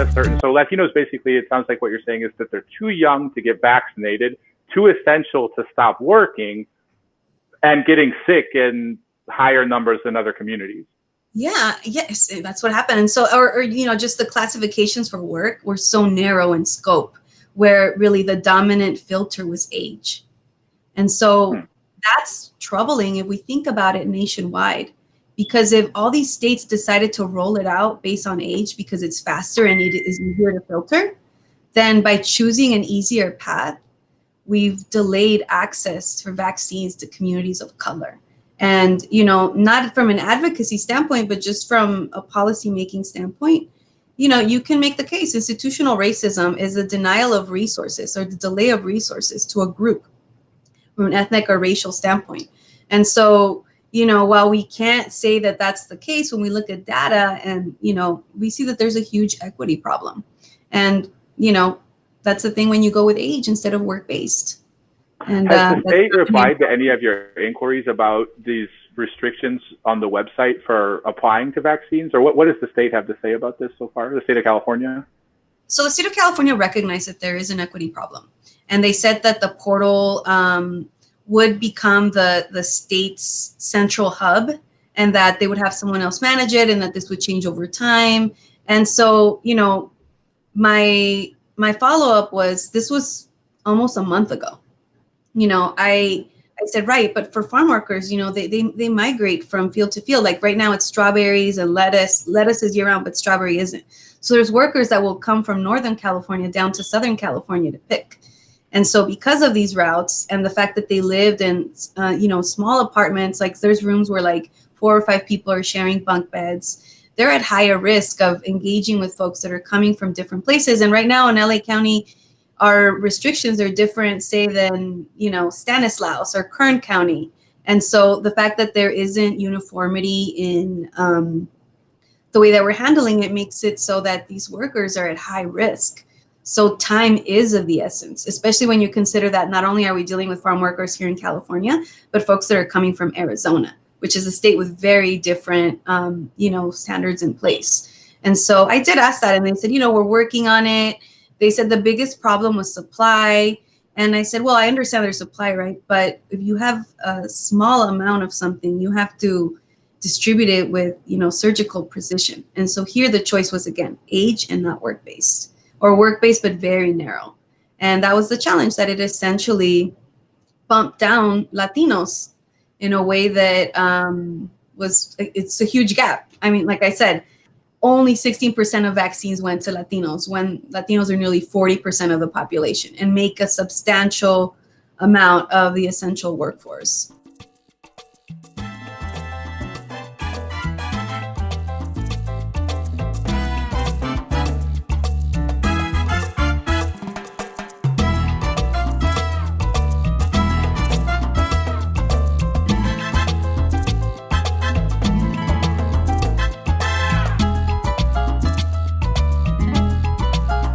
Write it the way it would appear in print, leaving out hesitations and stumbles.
a certain, so Latinos basically, it sounds like what you're saying is that they're too young to get vaccinated, too essential to stop working, and getting sick in higher numbers than other communities. Yeah, yes, that's what happened. And so, or just the classifications for work were so narrow in scope, where really the dominant filter was age. And so that's troubling if we think about it nationwide, because if all these states decided to roll it out based on age because it's faster and it is easier to filter, then by choosing an easier path, we've delayed access for vaccines to communities of color. And, not from an advocacy standpoint, but just from a policymaking standpoint, you can make the case institutional racism is a denial of resources or the delay of resources to a group from an ethnic or racial standpoint. And so, while we can't say that that's the case, when we look at data and, we see that there's a huge equity problem. And, that's the thing when you go with age instead of work-based. And has the state replied to any of your inquiries about these restrictions on the website for applying to vaccines? Or what does the state have to say about this so far, the state of California? So the state of California recognized that there is an equity problem. And they said that the portal would become the state's central hub, and that they would have someone else manage it, and that this would change over time. And so, my follow-up was, this was almost a month ago. I said, right, but for farm workers, they migrate from field to field. Like right now it's strawberries and lettuce. Lettuce is year round, but strawberry isn't. So there's workers that will come from Northern California down to Southern California to pick. And so because of these routes and the fact that they lived in, small apartments, like there's rooms where like 4 or 5 people are sharing bunk beds, they're at higher risk of engaging with folks that are coming from different places. And right now in LA County, our restrictions are different, say, than, Stanislaus or Kern County. And so the fact that there isn't uniformity in the way that we're handling it makes it so that these workers are at high risk. So time is of the essence, especially when you consider that not only are we dealing with farm workers here in California, but folks that are coming from Arizona, which is a state with very different, standards in place. And so I did ask that, and they said, we're working on it. They said the biggest problem was supply. And I said, well, I understand there's supply, right? But if you have a small amount of something, you have to distribute it with, surgical precision. And so here the choice was, again, age and not work-based, or work-based, but very narrow. And that was the challenge, that it essentially bumped down Latinos in a way that it's a huge gap. I mean, like I said, only 16% of vaccines went to Latinos, when Latinos are nearly 40% of the population and make a substantial amount of the essential workforce.